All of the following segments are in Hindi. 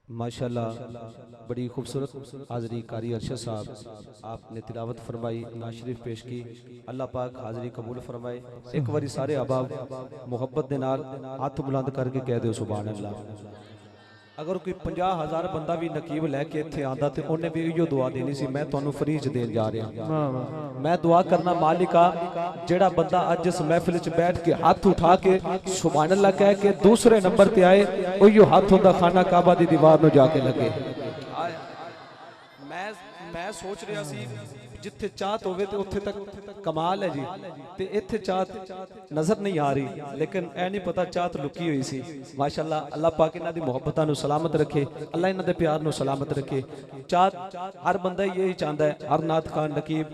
माशाल्लाह बड़ी खूबसूरत हाज़री कारी अरशद साहब आपने तिलावत फरमाई, नात शरीफ पेश की। अल्लाह पाक हाज़री कबूल फरमाए। एक बारी सारे अहबाब मुहब्बत दे नाल हाथ बुलंद करके कह दो सुभान अल्लाह। अगर कोई 50,000 बंदा भी नकीब लैके इत्थे आंदा ते उन्हें भी इहो दुआ देनी सी। मैं तुहानू फ्री च देन जा रहा। मैं दुआ करना मालिका जेड़ा बंदा अज इस महफिल च बैठ के हाथ उठा के सुभान अल्लाह कह के दूसरे नंबर ते आए, उहियो हाथ उहदा खाना काबा दी दीवार नूं जाके लगे। मैं सोच रहा सी जिथे चाहत होवे ते उत्थे तक कमाल है जी, ते इत्थे चाहत नजर नहीं आ रही, लेकिन ऐ नहीं पता चाहत लुकी हुई सी। माशाअल्लाह अल्लाह पाक इन्हां दी मुहब्बतां नूं सलामत रखे, अल्लाह इन्हां दे प्यार नूं सलामत रखे। चाहत हर बंदा यही चाहता है, हर नात खान नकीब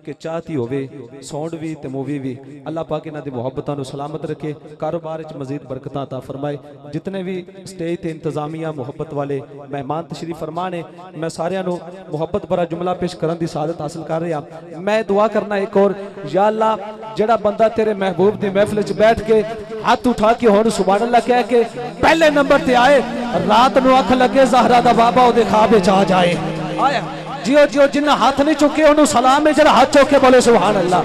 के चाहत ही होवे, साउंड भी ते मूवी भी। अल्लाह पाक इन्हां दी मुहब्बतां नूं सलामत रखे, कारोबार च मजीद बरकतां अता फरमाए। जितने भी स्टेज ते इंतजामिया मुहब्बत वाले मेहमान तशरीफ फरमा ने, मैं सारियां नूं मुहब्बत भरा जुमला पेश करन दी सादत हासिल कर रहा। मैं दुआ करना एक और, या अल्लाह जेड़ा बंदा तेरे महबूब दी महफिल च बैठ के हाथ उठा के हुण सुभान अल्लाह कह के पहले नंबर ते आए, रात नूं अख लगे ज़हरा दा बाबा ओदे ख्वाब विच आ जाए। आया जियो जियो जिन्ना हाथ नहीं चुके उन्होंने सलाम है, जरा हाथ चुक के बोले सुभान अल्लाह।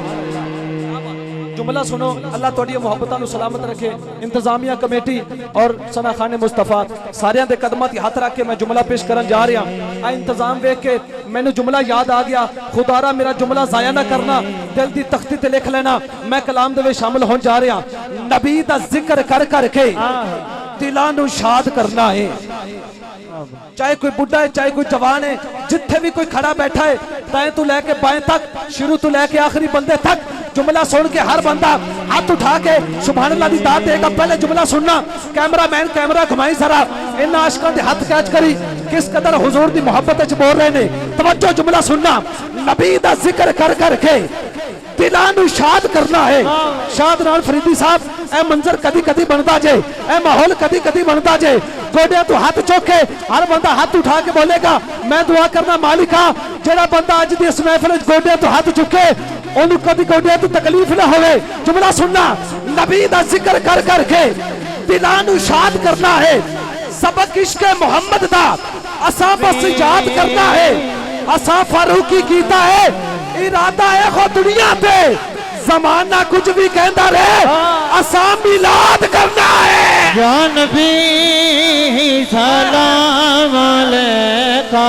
जुमला सुनो, अल्लाह तुहाडी मुहब्बतां नूं सलामत रखे। इंतजामिया कमेटी और सना खाने मुस्तफा सारियां दे कदमां ते हाथ रख के मैं जुमला पेश करन जा रहा। आ इंतजाम वेख के मैनू जुमला याद आ गया। खुदारा मेरा जुमला जाया ना करना, दिल दी तख्ती ते लिख लेना। मैं कलाम दे विच शामिल होण जा रहा। नबी दा जिक्र कर करके दिलां नूं शाद करना है। चाहे कोई बुढ़ा है चाहे कोई जवान है, जिथे भी कोई खड़ा बैठा है, दाएं तो लैके बाएं तक, शुरू तो लैके आखिरी बंदे तक, जुमला सुन के हर बंदा हाथ उठा के सुभान अल्लाह दी दात देगा। पहले जुमला सुनना, कैमरा मैन कैमरा घुमाई जरा, इन आशिकां दे हाथ कैच करी किस कदर हुजूर दी मोहब्बत च बोल रहे ने। तवज्जो जुमला सुनना, नबी दा जिक्र कर करके दिलां नूं शाद करना है। शाद नाल फरीदी साहब ए मंजर कदी कदी बनता जे, ए माहौल कदी कदी बनता जे। गोडियां तो हाथ चौके हर बंदा हाथ उठा के बोलेगा। मैं दुआ करना मालिका जेड़ा बंदा अज दी इस महफिल गोडियां तो हाथ चुके ओनू कदी गोडियां तो तकलीफ ना होवे। जुमला सुनना, नबी दा जिक्र कर करके दिलां नूं शाद करना है। सबक इश्क़े मोहम्मद दा असा बस याद करना है। असा फारूकी कीता है इरादा है खो दुनिया पे, जमाना कुछ भी कहता रहे, असा मिलाद करना है। या नबी सलाम अलैका,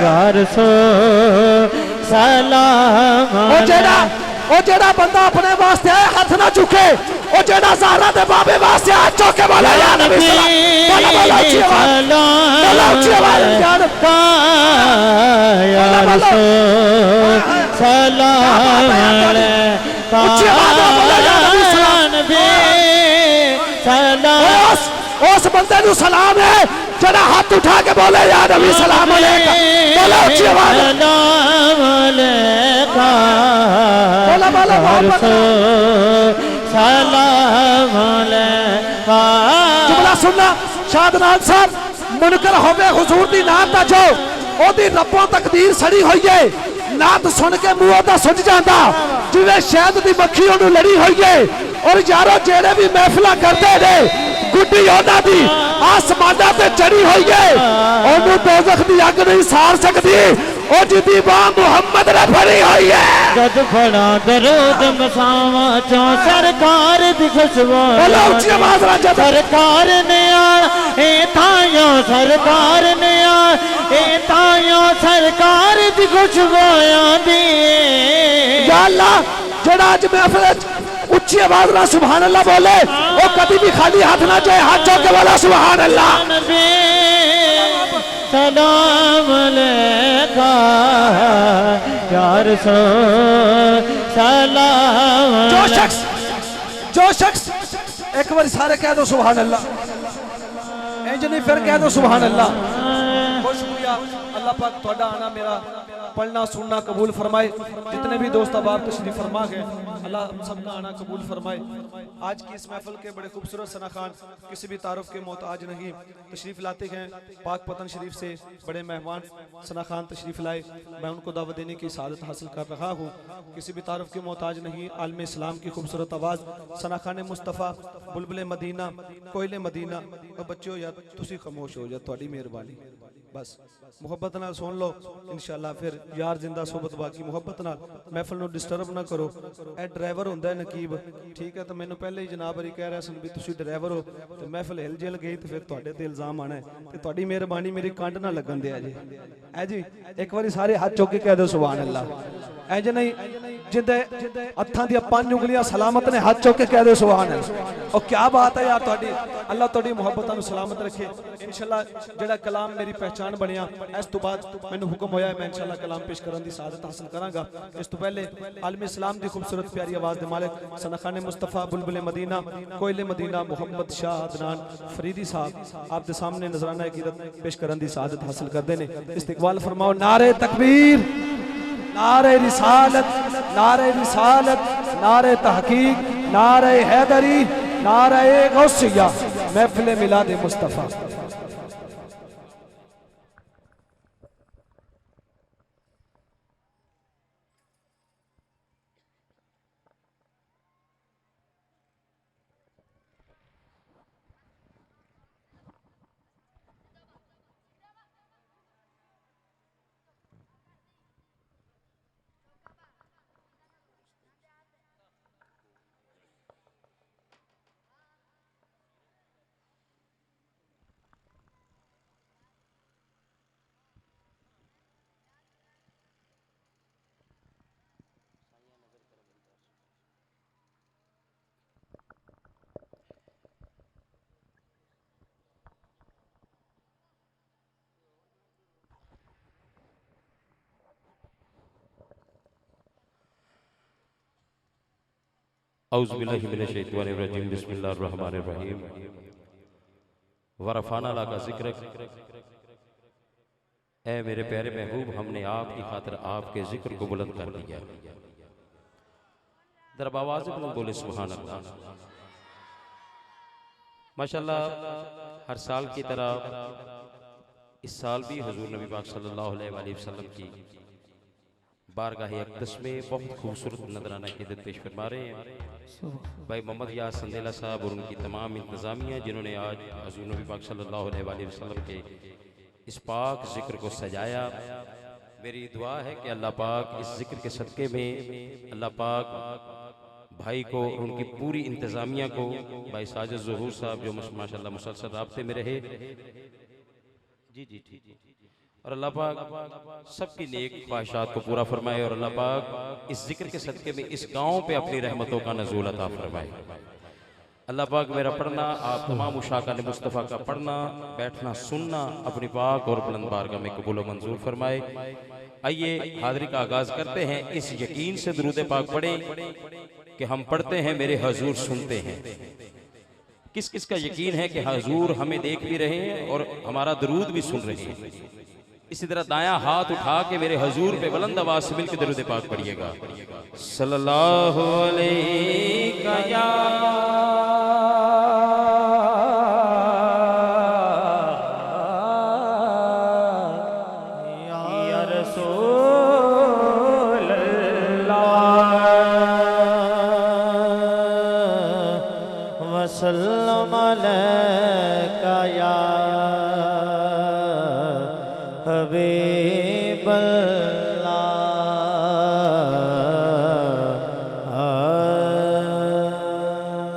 या रसूल सलाम। ओ जेड़ा बंदा अपने वास्ते हाथ ना चुके, ओ जेड़ा ज़हरा दे बाबे वास्ते हाथ चुके बोला या नबी सलाम, बोला अच्छी आवाज़, बोला अच्छी आवाज़, या रसूल सलाम अलैका, अच्छी आवाज़ बोला या नबी सलाम। उस बंदे नूं सलाम है जरा हाथ उठा के बोले या नबी सलाम अलैका, बोला अच्छी आवाज़, सलाम अलैका, बोला बोला सलाम अलैका। जुमला सुनना, शादनान साहब मुनकर होवे हुजूर दी नात दा जो ओदी रब्बों तकदीर सड़ी होई है, नात सुन के मुंह दा सुज जांदा जिवें शहद दी मक्खी ओनू लड़ी होई है। और यारो जेड़े भी महफिल करते ने गुड्डी ओना दी आसमाना ते चढ़ी हुई है, ओनू दोज़ख दी अग नहीं सार सकती, ओ जिदी बाह मुहम्मद ने फड़ी हुई है। जद फड़ा दरूद मसावा चो सरकार दी खुशबू, बोलो ऊंची आवाज नाल, जद सरकार ने आना ए तायो, सरकार ने आना ए तायो, सरकार दी खुशबू आंदी। या अल्लाह जेड़ा अज महफिल उच्ची आवाज ना सुभान अल्लाह बोले, वो कभी भी खाली हाथ ना जाए, हाथ चौक के बोला सुभान अल्लाह। सलाम अलैका, या रसूल सलाम। जो शख्स एक बार सारे कह दो सुभान अल्लाह, इंज नहीं फिर कह दो सुभान अल्लाह। बहुत शुक्रिया अल्लाह पाक तुहाडा आना मेरा पढ़ना सुनना कबूल फरमाए। जितने भी दोस्त अब आप तशरीफ फरमा गए, अल्लाह सबका आना कबूल फरमाए। आज की इस महफिल के बड़े खूबसूरत सना खान किसी भी तारुफ के मोहताज नहीं, तशरीफ लाते हैं पाक पतन शरीफ से बड़े मेहमान सना खान तशरीफ लाए। मैं उनको दावत देने की सआदत हासिल कर रहा हूँ। किसी भी तारुफ के मोहताज नहीं, आलम इस्लाम की खूबसूरत आवाज़ सना खान मुस्तफ़ा बुलबुल मदीना कोयले मदीना। और बच्चों यार तुसी खामोश हो जा, थोड़ी मेहरबानी बस मुहब्बत नाल सुन लो इंशाअल्लाह। फिर यार जिंदा सोबत बाकी मुहब्बत नाल महफिल नूं डिस्टर्ब ना करो। ए ड्राइवर हुंदा है नकीब, ठीक है, तो मैनू पहले ही जनाब अरी कह रहा सन भी तुसी ड्राइवर हो तो महफिल हिल जिल गई तो फिर तुहाडे ते इल्जाम आना है ते तुहाडी मेहरबानी मेरी कंड ना लगन दिया जी। ऐ जी एक बारी सारे हाथ चुक के कह दो सुभान अल्लाह। ऐ जे नहीं जिंदे हत्थां दी 5 उंगलियां सलामत ने, हाथ चुक के कह दो सुभान अल्लाह। और क्या बात है यार तुहाडी, अल्लाह तुहाडी मुहब्बतां नूं सलामत रखे इंशाअल्लाह। जेड़ा कलाम मेरी पहचान बनिया इस तो बाद मैनू हुक्म होया मैं इंशाअल्लाह कलाम पेश करने की सआदत हासिल करांगा। इस तो पहले आलम इस्लाम की खूबसूरत प्यारी आवाज़ दे मालिक सना खान मुस्तफ़ा बुलबुल मदीना कोयले मदीना मोहम्मद शाह अदनान फरीदी साहब आप दे सामने नजराना अकीदत पेश करने की सआदत हासिल करते हैं। इस्तकबाल फरमाओ। नारे तकबीर, नारे रिसालत, नारे रिसालत, नारे तहकीक, नारे हैदरी, नारे गौसिया, महफिल मिलाद मुस्तफ़ा। औज़ुबिल्लाहि मिनश्शैतानिर्रजीम बिस्मिल्लाहिर्रहमानिर्रहीम। वरफ़ाना लका ज़िक्रक, ऐ मेरे प्यारे महबूब हमने आपकी खातिर आपके जिक्र को बुलंद कर दिया। जरा आवाज़ बुलंद बोले सुभान अल्लाह। माशाअल्लाह हर साल की तरह इस साल भी हुज़ूर नबी पाक सल्लल्लाहु अलैहि वसल्लम की बारगाह अक़दस में बहुत खूबसूरत नजराना क़ीदत पेश फरमा रहे हैं भाई मोहम्मद यार संदेला साहब और उनकी तमाम इंतज़ामिया, जिन्होंने आज हुज़ूर नबी पाक सल्लल्लाहु अलैहि वसल्लम के इस पाक ज़िक्र को सजाया। मेरी दुआ है कि अल्लाह पाक इस ज़िक्र के सदक़े में अल्लाह पाक भाई को और उनकी पूरी इंतज़ामिया को, भाई साजिद ज़हूर साहब जो माशाअल्लाह मुसलसल राब्ते में रहे, जी जी ठीक, और अल्लाह पाक सबकी नेक ख्वाहिशात को पूरा फरमाए और अल्लाह पाक इस जिक्र के सदक़े में इस गांव पे अपनी रहमतों का नज़ूल अता फरमाए। अल्लाह पाक मेरा पढ़ना, आप तमाम उशाका ने मुस्तफ़ा का पढ़ना बैठना सुनना अपनी पाक और बुलंद बारगाह में कबूल मंजूर फरमाए। आइए हाज़िरी का आगाज़ करते हैं। इस यकीन से दुरूद पाक पढ़ें कि हम पढ़ते हैं मेरे हजूर सुनते हैं। किस किस का यकीन है कि हजूर हमें देख भी रहे हैं और हमारा दरूद भी सुन रहे हैं। इसी तरह दायां हाथ उठा के मेरे हजूर पे बुलंद आवाज से मिलकर दरूद पाक पढ़िएगा। सल्लल्लाहु अलैहि या रसूल अल्लाह वसल्लम अलैका या हबीब अल्लाह।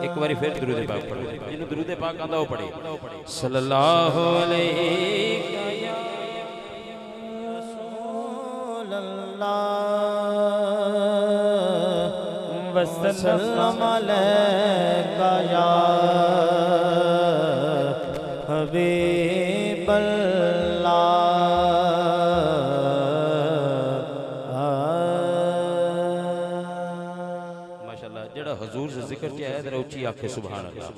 एक बार फिर दुरूद पाक पढ़ो, जिन्हें दुरूद पाक आंदा हो पढ़े। सल्लल्लाहु अलैहि या रसूल अल्लाह वसल्लम अलैका या हबीब माशाअल्लाह। जेड़ा हजूर से जिक्र किया है जरा उच्ची आखे सुभान अल्लाह।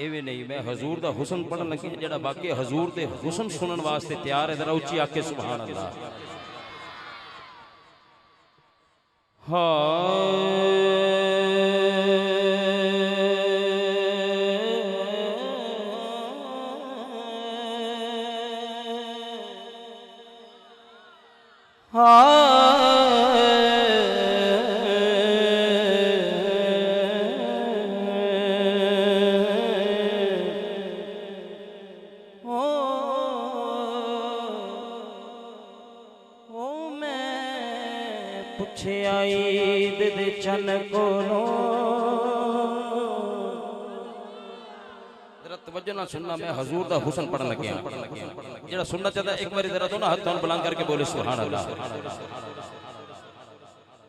एवे नहीं मैं हजूर दा हुस्न पढ़न लगी, जेड़ा बाकी हजूर दे हुस्न सुनन वास्ते तैयार है जरा उच्ची आखे सुभान अल्लाह। पुछया ईद दे चन कोलो जरा तवज्जो ना सुनना मैं हुजूर दा हुस्न पढ़न लग्या जेड़ा सुनना चाहता एक बारी जरा दोनों हाथ बुलंद करके बोले सुभान अल्लाह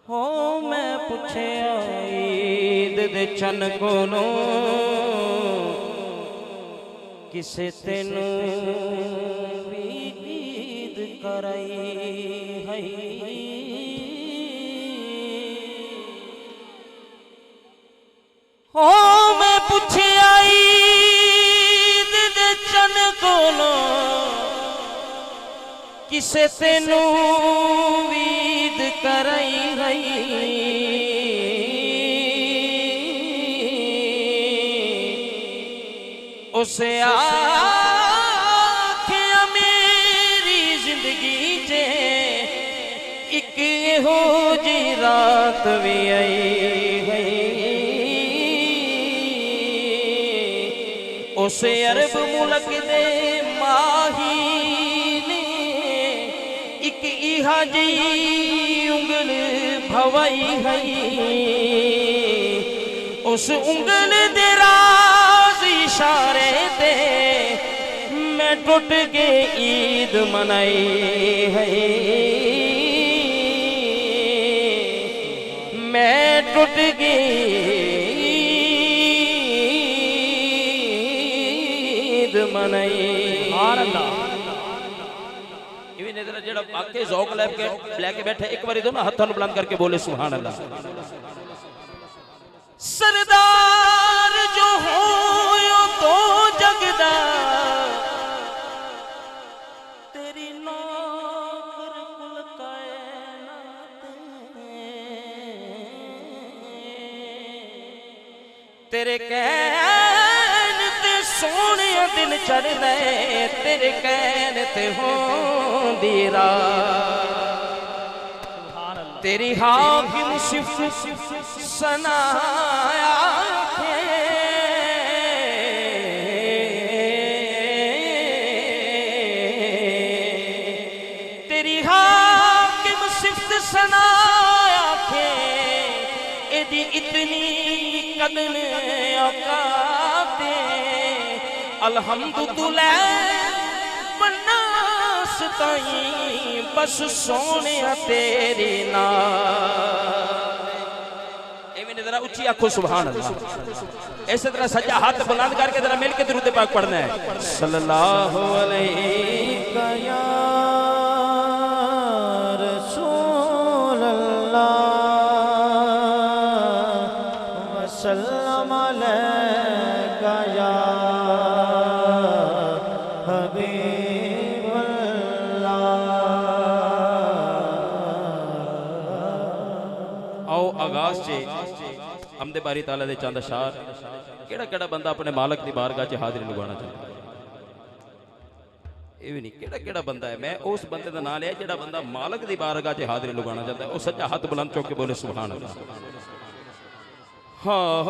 हो मैं पुछया ईद दे चन कोलो किसे तेनू भी ईद कराई है हो मैं पुछया ईद दे चन कोलो किसे तेनू ईद कराई रही उसे आखिया मेरी जिंदगी चे एक हो जी रात भी आई है उसे अरब मुल्क दे माही ने एक इहा जी उंगल भवाई है उस उंगल दे राज इशारे ते मैं टूट के ईद मनाई है मैं टूट के मनाई जेड़ा बाकी ज़ौक़ लेके बैठे एक बारी दोनों हाथों बुलंद करके बोले सुभान अल्लाह सरदार जो हो तो जगदा तेरी नौकर कुल कायनात तेरे कहन ते सोने दिन चढ़ दे तेरे कहन ते होंदी रात तेरी हाकिम सिफ़त सनाया तेरी हाकिम सिफ़त सनाया एदी इतनी कदर औकाते अल्हम्दुलिल्लाह बनास ताई बस सोने तेरी ना जरा उच्ची आखो सुभान अल्लाह इस तरह सज्जा हाथ बुलंद करके जरा मिल के दुरूद पाक पढ़ना है सल्लल्लाहु अलैहि या रसूल अल्लाह वसल्लम अलैका या हबीब अल्लाह। आओ आगाज से हमदे बारी ताला दे चंद अशार केड़ा केड़ा बंदा अपने मालक दी बारगाह च हाज़री लगाना चाहता ये भी नहीं केड़ा केड़ा बंदा है मैं उस बंदे दा नाम लिया जेड़ा बंदा मालक दी बारगाह च हाज़री लगाना चाहता है वो सच्चा हाथ बुलंद चुक के बोले सुभान अल्लाह। हाँ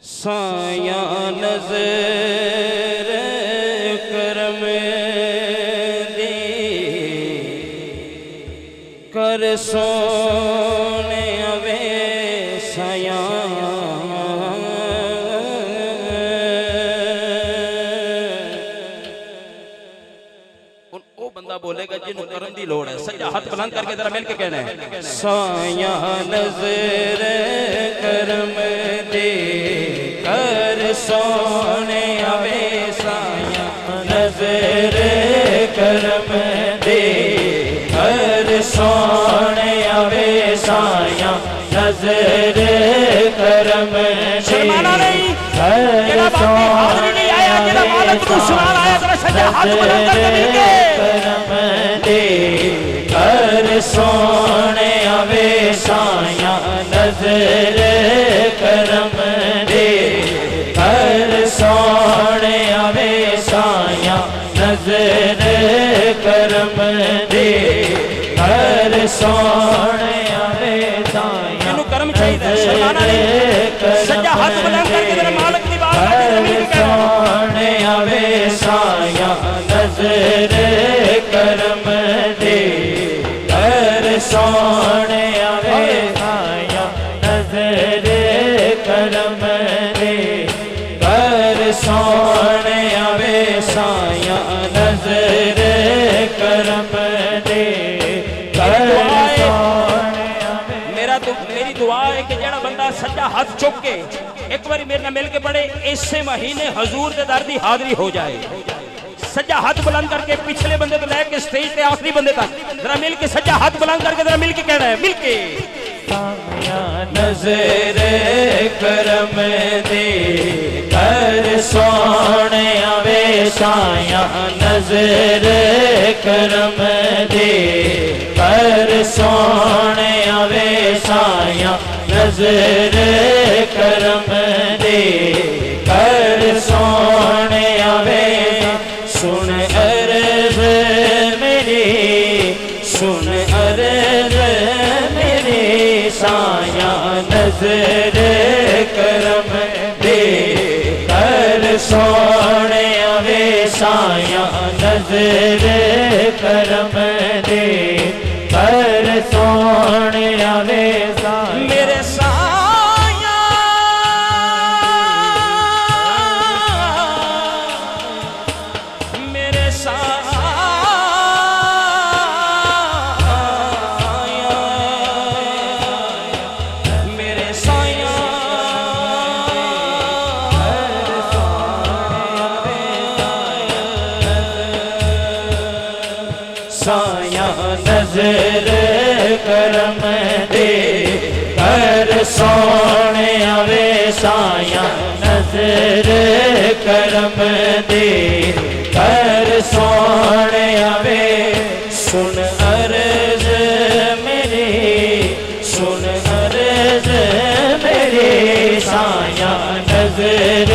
साया नज़र करम कर सोने अवे सया वो बंदा बोलेगा जिन्हों करम दी लोड़ है सच्चा हाथ बुलंद करके जरा मिल के कहना है साया नजर करम दे कर सोने अवे साया नजर करम दे कर सोने अवे साया नजर नजर करम शर्माना नहीं, जेड़ा बाकी हाज़री नहीं आया, जेड़ा मालिक नूं सुनान आया, जरा सज्जा हाथ बुलंद करके मिल के करम दे कर सोने आवे साया नजर करम दे कर सोने आवे साया नजर करम दे कर सोने आवे साया इन्हू करम चाहिए, शर्माना नहीं, सज्जा हाथ बुलंद करके जरा मालिक दी बात मिल के सोने आवे साया नजर करम दे कर सोने आवे साया नजर करम दे कर सोने आवे साया नजर करम दे कर सोने आवे। मेरी दुआ है कि जेड़ा बंदा सज्जा हाथ चुक के एक बार मेरे नाल मिल के पढ़े, इसे महीने हजूर दे दर दी हाजरी हो जाए। सज्जा हाथ बुलंद करके पिछले बंदे तो लेके स्टेज पे आखिरी बंदे तक जरा मिल के सज्जा हाथ बुलंद करके जरा मिल के कहना है, मिल के साया नजर करम दे कर सोने आवे साया नजर करम दे कर सोने आवे साया नजर करम दे कर सोने आवे। सुन अर्ज मेरी सुन अर्ज मेरी साया नजर करम दे कर सोने आवे साया नजर करम दे कर सोने आवे साया मेरे साया मेरे साया मेरे साया साया नजर करम दे कर सोने आवे साया नजर करम दे कर सोने आवे। सुन अर्ज मेरी सुन अर्ज मेरी साया नजर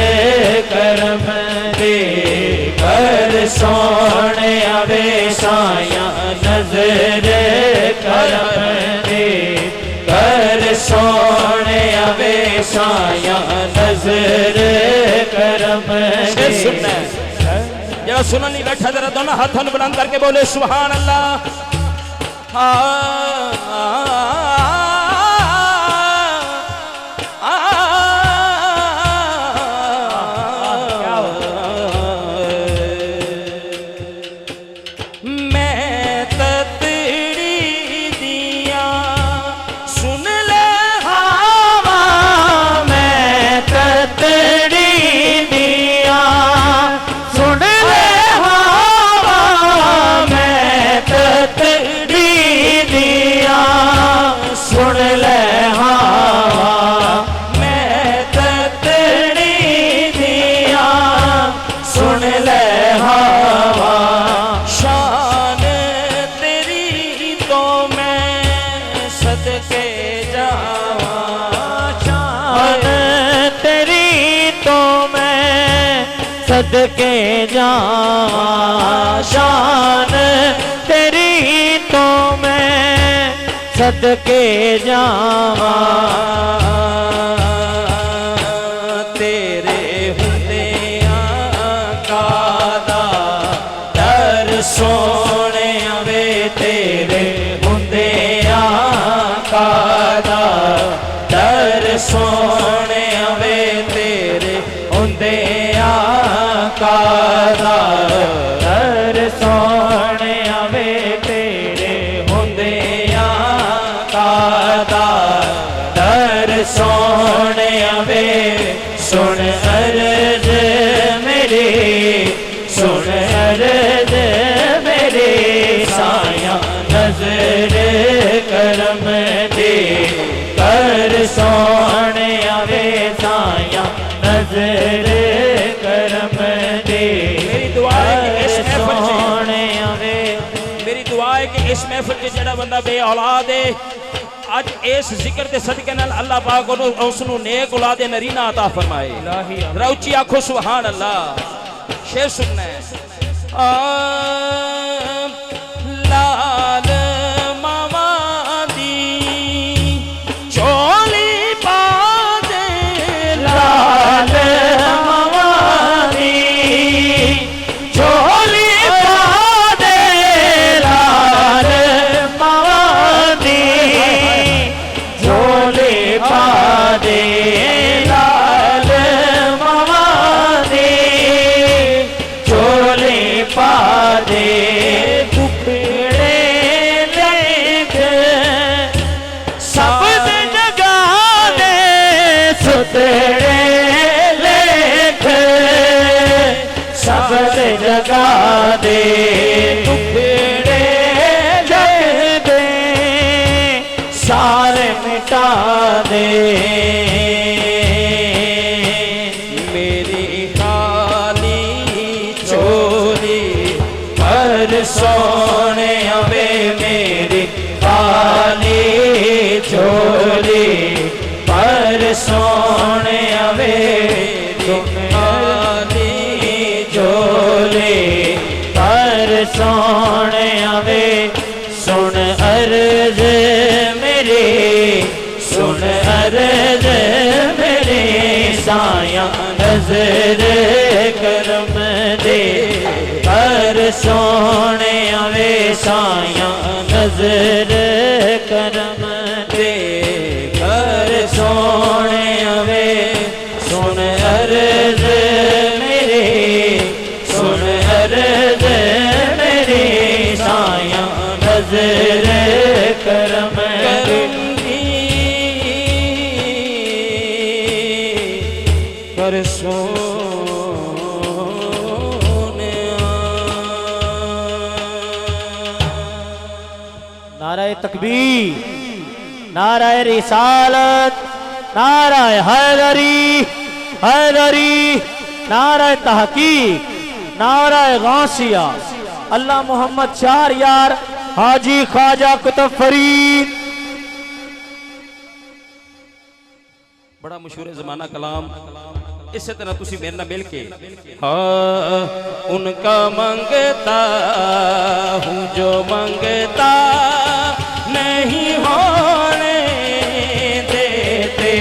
करम दे कर सोने आवे साया नजर करम दे कर सोने आवे साया नजर करम दे। सुनना जरा सुनने नहीं बैठा, जरा दोनों हाथों बुलंद करके बोले सुभान अल्लाह। मैं ततड़ी दिया सुन ले हवा मैं ततड़ी दिया सुन ले हवा मैं ततड़ी दिया सुन ले हवा मैं ततड़ी दिया सुन ले हवा। शान तेरी तो मैं सदके जावां, शान तेरी तो मैं सदके जावां शान तेरी तो मैं सदके जावां। तेरे हुंदियां कादा दर सोने आवे तेरे हुंदियां कादा दर सोने आवे तेरे हुंदियां कादा दर सोने आवे तेरे हुंदियां कादा दर सोने आवे। सुन अर्ज मेरी सुन अर्ज मेरी साया नजर करम दे कर सोने वे साया नजर करम दे। मेरी दुआ है कि इस महफिल सोने वे मेरी दुआ है कि इस महफिल के जड़ा बंदा बे औलाद है अज इस जिक्र के सदके नाल अल्लाह पाक उसनू नेक औलाद नरीना अता फरमाए। जरा उच्ची आखो सुभान अल्लाह। शेर सुनना है लाल मामा दी चोली पा दे लाल मामा दी चोली पा दे लाल मामा दी चोली पा दे लाल मामा दी चोली पा दे टुकड़े लेख शब्द जगा दे सुतड़े लेख शब्द जगा दे टुकड़े जग दे सारे मिटा दे। मेरी खाली चोली पर सोने वे मेरी काली चोली पर सोने वे काली चोली पर सोने वे सुन अर्ज मेरी सुन अर्ज मेरी साया नजर करम दे। पर सोने वे साया नजर करम दे। पर सोने वे सुन अर्ज मेरी सुन अर्ज मेरी साया नजर करम दे। कर सोने नाराए तकबीर नाराए रिसालत नाराए हैदरी हैदरी नाराए तहकीक नाराए गौसिया अल्लाह मोहम्मद चार यार हाजी ख्वाजा कुतुब फरीद। बड़ा मशहूर जमाना कलाम इसी तरह तुसी मेरे नाल मिल के हाँ उनका मंगता हूँ जो मंगता नहीं होने देते।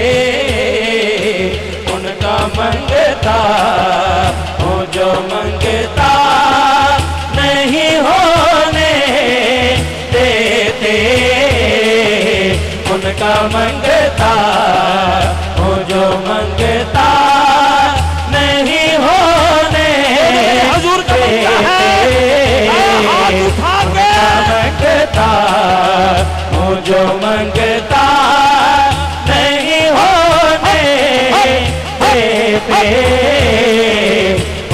उनका मंगता हूँ जो मंगता नहीं होने देते। उनका मंगता हूँ जो मंगता नहीं होने हजूर का मंगता हूँ जो मंगता नहीं होने देते।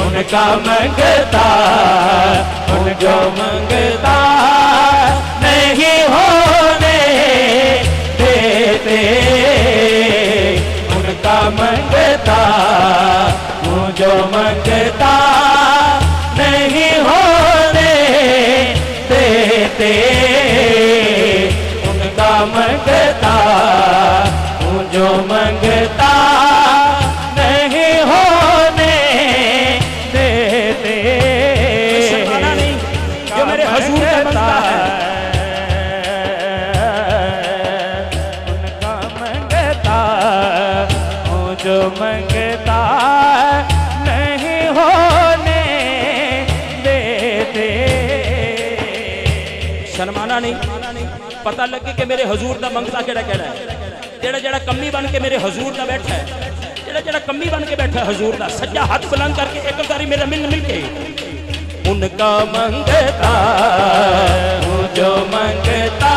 उनका मंगता हूँ जो मंगता नहीं होने देते। उनका मंगता हूँ जो मंगता नहीं होने देते। उनका मंगता हूँ जो मंगता नहीं होने देते। जो मेरे हजूर का मंगता है उनका मंगता हूँ जो मंगता नहीं होने देते। शर्माना नहीं पता लगे कि मेरे हजूर का मंगता केड़ा केड़ा है। जेड़ा जेड़ा कमी बन के मेरे हजूर का बैठा है जेड़ा जेड़ा कमी बन के बैठा है हजूर का सज्जा हाथ बुलंद करके एक बारी मेरा मिल के उनका मंगता हूँ जो मंगता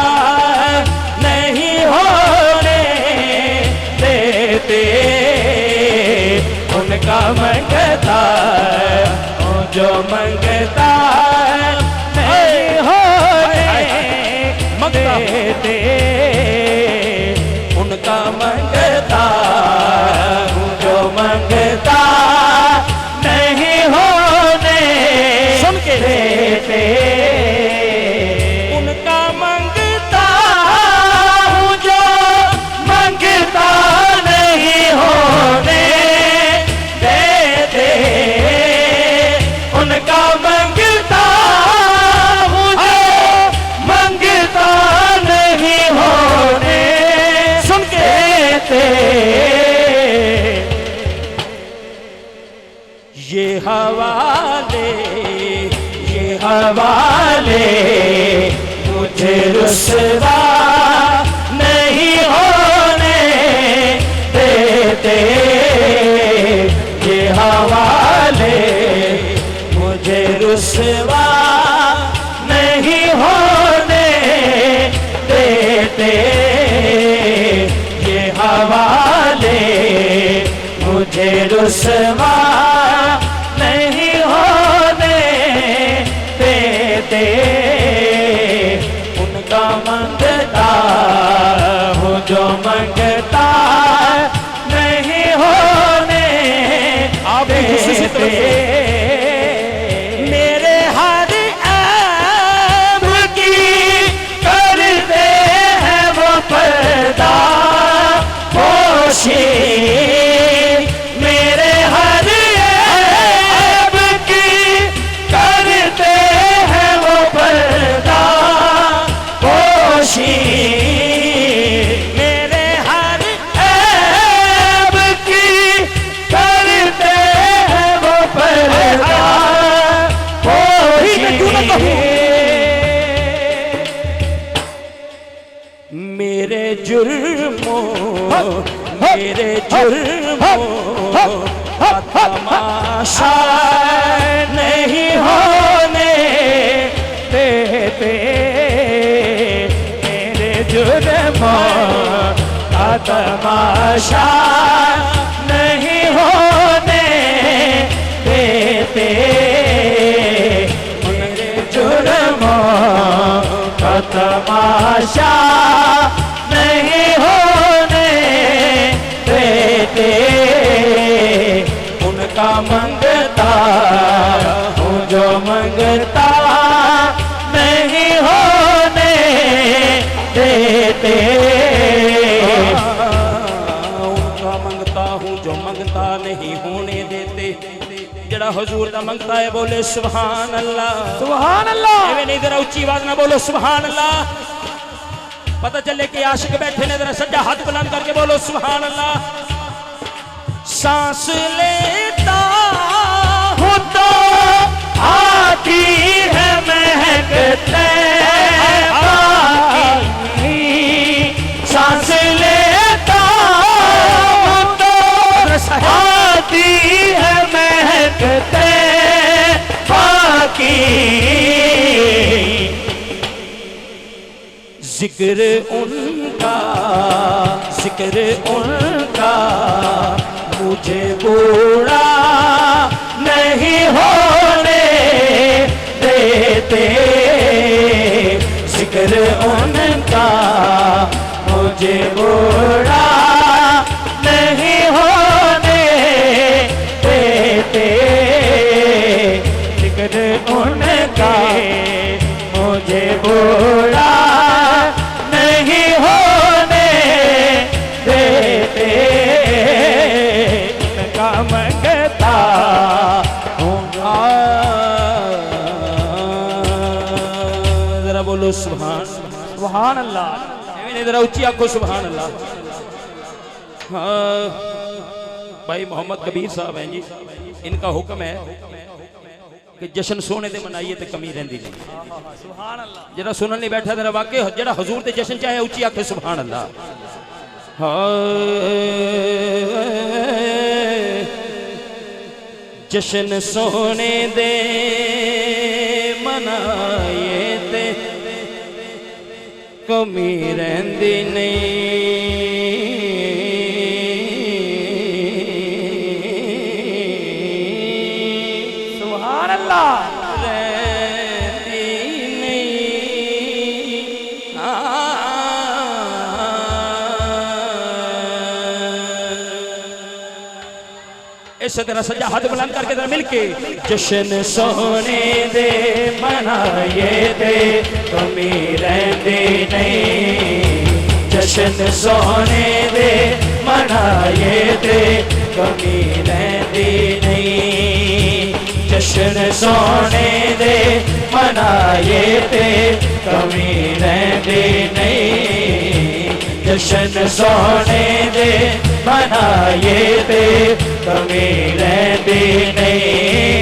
नहीं होने देते। उनका मंगता हूँ जो मंगता नहीं होने देते। उनका मंगता हवाले मुझे रुसवा नहीं होने देते, ये हवाले मुझे रुसवा नहीं होने देते, ये हवाले मुझे रुसवा नहीं होने देते। उनका मंगता हूँ जो मंगता नहीं होने देते। मेरे हर ऐब की करते हैं वो पर्दा पोशी, मेरे हर ऐब की करते हैं वो पर्दा पोशी, मेरे हर ऐब की करते हैं वो पर्दा पोशी। मेरे जुर्मों का तमाशा नहीं होने देते, मेरे जुर्मों का तमाशा नहीं होने देते, मेरे जुर्मों का तमाशा नहीं होने देते। उनका मंगता हूँ जो मंगता नहीं होने देते, उनका मंगता हूँ जो मंगता नहीं होने देते। जड़ा हुजूर दा मंगता है बोले सुभान अल्लाह, सुभान अल्लाह। एवें नहीं जरा उच्ची आवाज ना बोलो सुभान अल्लाह, पता चले कि आशिक बैठे ने, जरा सज्जा हाथ बुलंद करके बोलो सुभान अल्लाह। सांस लेता हूँ तो आती है महकते पाकी, सांस लेता हूँ तो आती है महकते पाकी, जिक्र उनका मुझे बूढ़ा नहीं होने देते, जिक्र उनका मुझे बूढ़ा नहीं होने देते, जिक्र उनका मुझे बूढ़ा नहीं होने देते। उनका मंगता हूँ, जरा बोलो सुभान अल्लाह, जरा ऊंची आंखों सुभान अल्लाह। हाँ भाई मोहम्मद कबीर साहब हैं जी, इनका हुक्म है कि जश्न सोने दे मनाइए तो कमी रहती नहीं। जरा सुनन नहीं बैठा तेरा वाकई जरा हजूर ते जश्न चाहे ऊंची आखे सुभान अल्लाह। जश्न सोने दे मनाइए ते कमी रहती नहीं। सुभान अल्लाह। इस तरह सजा हाथ बुलंद करके जरा मिलके जश्न सोने दे मनाइए ते कमी रहती नहीं। जश्न सोने दे मनाइए ते कमी रहती नहीं। जश्न सोने दे मनाइए ते कमी रहती नहीं। जश्न सोने दे मनाइए ते कमी रहती नहीं।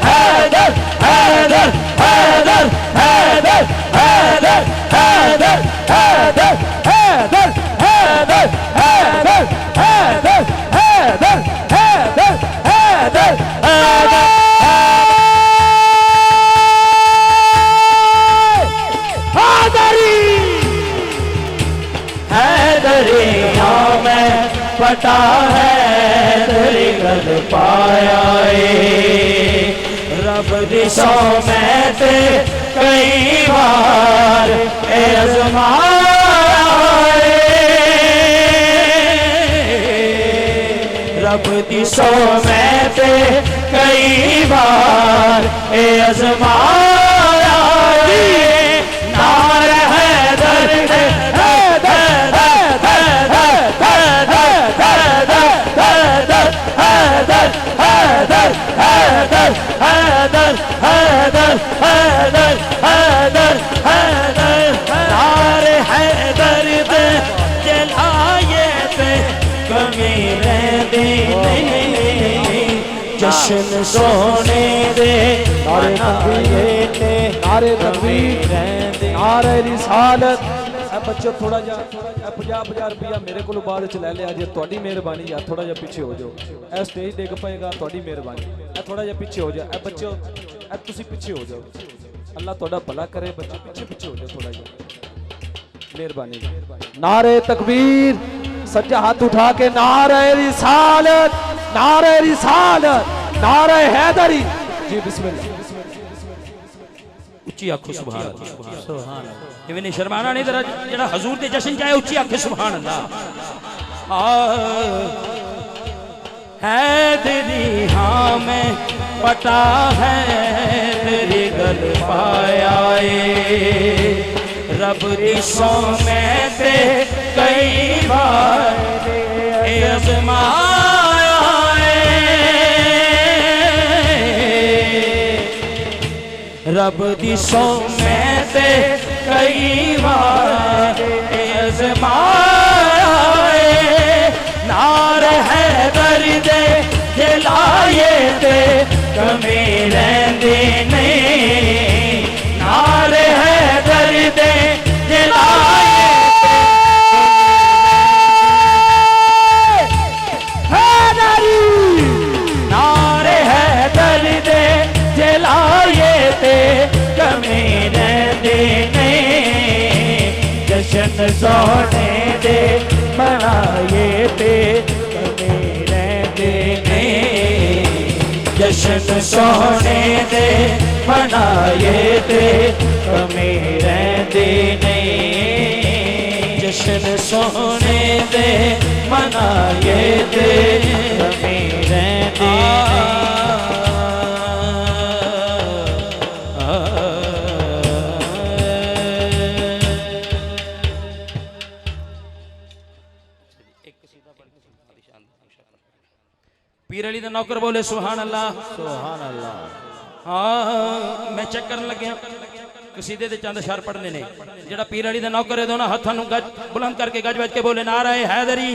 पटा है तेरी गल पाया रब दी सौ मैं ते कई बार ए अज़माया रब दी सौ मैं ते कई बार ए अज़माया नार है दर्द नारे है दर्द जलाए पे कमी रहती नहीं जश्न सोने दे नारे तकबीर नारे रिसालत बच्चों थोड़ा जा 50 रुपया मेरे को बाद च ले लिया जे थोड़ी मेहरबानी यार थोड़ा जा पीछे हो जाओ ए स्टेज डिग पेगा थोड़ी मेहरबानी ए थोड़ा जा पीछे हो जा ए बच्चों ए तुसी पीछे हो जाओ अल्लाह थोड़ा भला करे बच्चे पीछे हो जाओ थोड़ा जा मेहरबानी नारे तकबीर सज्जा हाथ उठा के नारे रिसालत नारे हैदरी जी बिस्मिल्लाह उच्ची आखो सुभान अल्लाह सुभान अल्लाह इवें नहीं शर्माना नहीं तेरा जेड़ा हजूर दे जश्न चाहे उच्ची आखे सुभान अल्लाह हैदरी हाँ मैं पता है तेरी गल पाया रब दी सौ में ते कई बार आज़माया रब दी सौ में ते कई बार आज़माया नार है दर्द जलाए ते कमी रहती नहीं नार है दर्द जलाए नारे है दर्द जलाए ते कमी रहती नहीं जश्न सोने दे मनाए ते कमी रहती नहीं जश्न सोने दे मनाए ते कमी रहती नहीं जश्न सोने दे मनाए ते कमी रहती नहीं पीर अली दा नौकर बोले सुभान अल्लाह हाँ मैं चेक करन लग्या कसीदे दे चंद शर पढ़ने ने जेड़ा पीर अली दा नौकर है दोनों हाथों नूं गज बुलंद करके गज बज के बोले नाराए हैदरी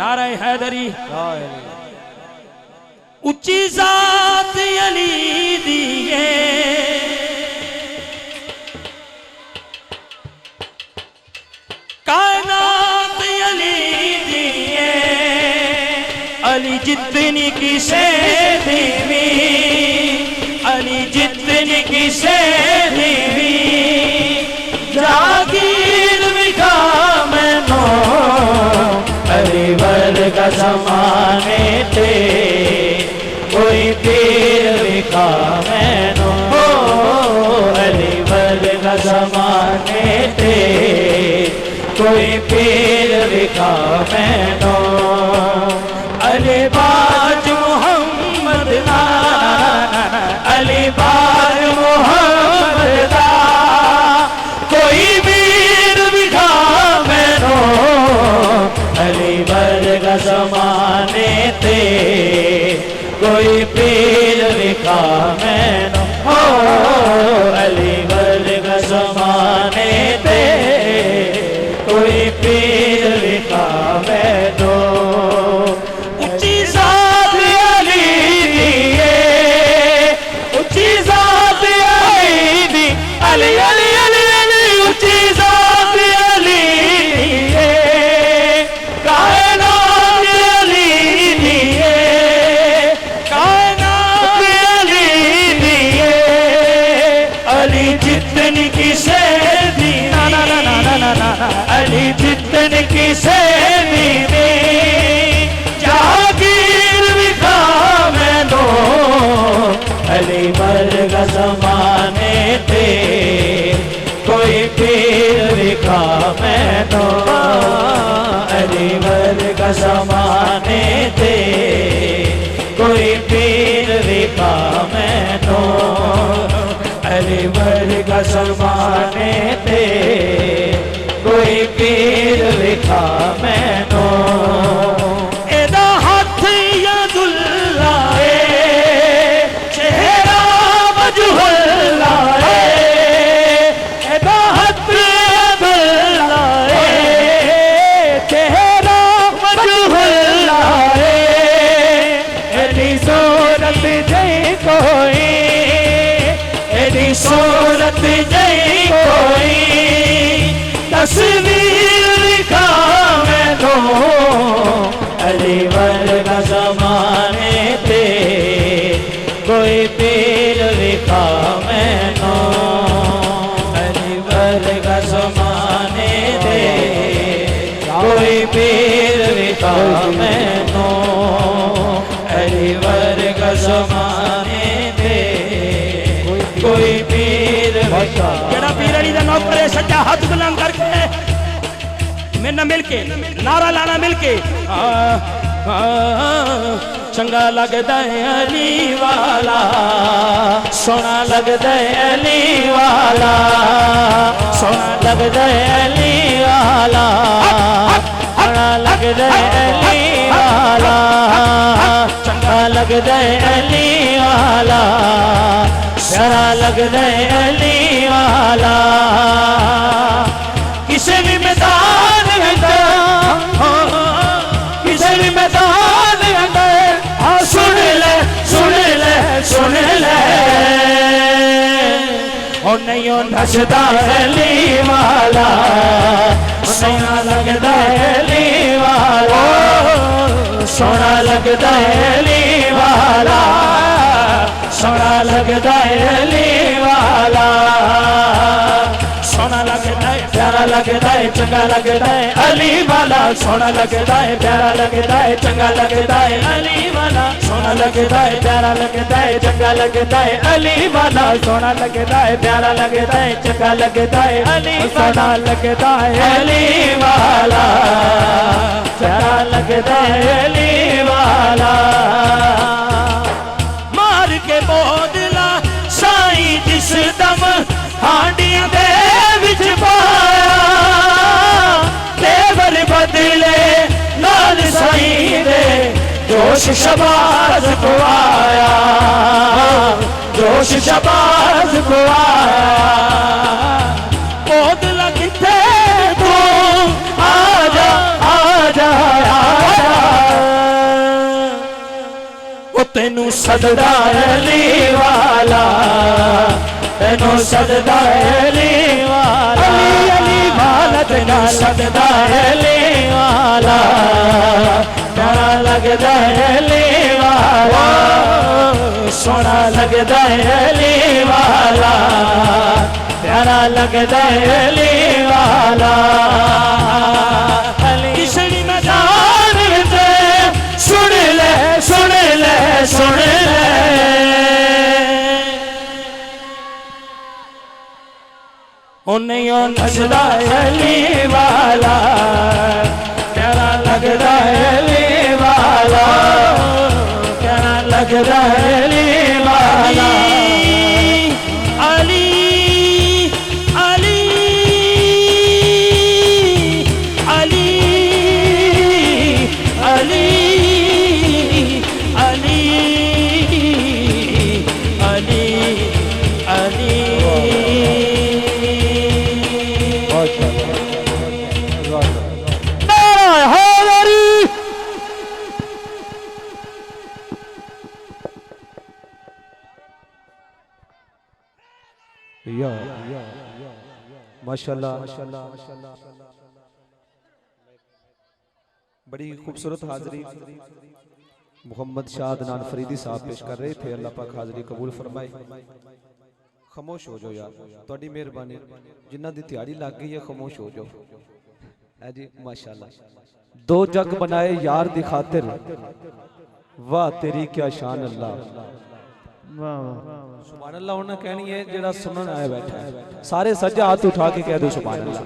नाराए हैदरी उच्ची जात अली दिए कायनात अली दिए अली जितनी किसे दीवी अली जितनी किसे दीवी जागीर विखा मैनो अली वर्ग ज़माने ते कोई पीर विखा मैनो अली वर्ग ज़माने ते कोई पीर विखा मैनो अलीबाज मोहम्मद दा अलीबाज मोहम्मद दा कोई वीर विखा मैनो अली वर्ग ज़माने ते कोई पीर विखा मैनो अली वर्ग ज़माने ते कोई पीर विखा मैनो अली अली अली अली ऊंची ज़ात अली कायनात अली कायनात अली ज़माने ते कोई पीर विखा मैनू अली वर्गा ज़माने ते कोई पीर विखा मैनू एदा हाथ यदुल्ला चेहरा वजहुल्ला एदा हाथ यदुल्ला चेहरा वजहुल्ला एदी सूरत जई कोई एदी सूरत जई कोई तस्वीर लिखा मैं तो अली वर्गा ज़माने ते कोई पीर लिखा मैनू अली वर्गा ज़माने ते कोई पीर लिखा मैनू अली वर्गा ज़माने ते कोई पीर लिखा जड़ा पीर अली दा नौकर है सच्चा हाथ बुलंद करके मेरे ना मिलके नारा लाना मिलके चंगा लगदा है अली वाला सोना लगदा है अली वाला सोना लगदा है अली वाला सोना लगदा है अली वाला चंगा लगदा है अली वाला प्यारा लगदा है अली वाला किसी भी मैदान किसी भी मैदान सुन ले सुन ले सुन ले ओ नहीं नचदा अली वाला सोना लगदा अली वाला सोना लगदा अली वाला सोना लगदा अली वाला सोना लगदा है प्यारा लगदा है चंगा लगदा है अली वाला सोना लगदा है प्यारा लगदा है चंगा लगदा है अली वाला सोना लगदा है प्यारा लगदा है चंगा लगदा है अली वाला सोना लगदा है प्यारा लगदा है चंगा लगदा है अली सोना लगदा है अली वाला प्यारा लगदा है अली वाला मार के बोदला साई जिस दम हांडियां दे विच पाया तेवर बदले लाल साई दे जोश शबाज को आया जोश शबाज को आया बोदला किथे तू आजा आजा आजा वो तेनू सददा अली वाला तेनू सददा अली वाला अली वाला तेनू सददा अली वाला प्यारा लगदा अली वाला सोना लगदा अली वाला प्यारा लगदा अली वाला किसनी मैदान में सुन ले सुन ले सुन ले उन्हें नचदा अली वाला प्यारा लगदा अली वाला प्यारा लगदा अली वाला अली अली अली अली अली अली अली माशाल्लाह बड़ी खूबसूरत हाज़री मोहम्मद शाह अदनान फरीदी साहब पेश कर रहे थे। अल्लाह पाक हाज़री कबूल फरमाए। खामोश हो जाओ यार, थोड़ी मेहरबानी, जिन्हां दी त्याड़ी लग गई है खामोश हो जाओ। है जी माशाल्लाह। दो जग बनाए यार दी खातिर, वाह तेरी क्या शान अल्लाह। सुभान अल्लाह उन्हें कहनी है जेड़ा सुनन आया बैठा है। सारे सज्जा हाथ उठा के कह दो सुभान अल्लाह।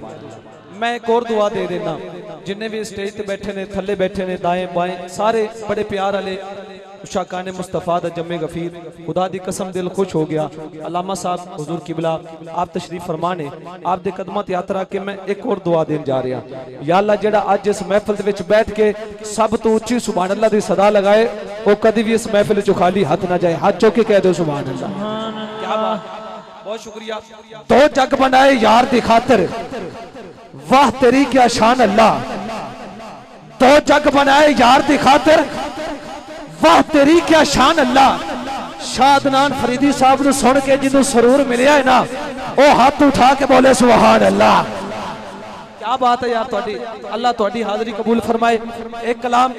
मैं एक और दुआ दे देना, जिन्ने भी स्टेज ते बैठे ने थले बैठे ने दाएं बाएं सारे बड़े प्यार वाले शाकाने मुस्तफ़ा दा जम्मे गफीर खुदा दी कसम दिल खुश हो गया। अल्लामा साहब हुजूर किबला आप तशरीफ फरमाने आप दे कदमां ते यात्रा के मैं एक और दुआ देन जा रहा। या अल्लाह जेड़ा अज इस महफिल दे विच बैठ के सब तो उच्ची सुभान अल्लाह दी सदा लगाए वो कदी भी इस महफिल चो खाली हाथ ना जाए। हाथ चौके कह दो सुभान अल्लाह। क्या बात, बहुत शुक्रिया। दो जग बनाए यार दी खातिर वाह तेरी क्या शान अल्लाह। दो जग बनाए यार दी खातिर वाह तेरी क्या शान अल्लाह। शाह अदनान फरीदी साहब ने सुन के जिन्हों सरूर मिलया है ना वो हाथ उठा के बोले सुभान अल्लाह। क्या बात है यार, अल्लाह तुहाडी हाज़री कबूल फरमाए। एक कलाम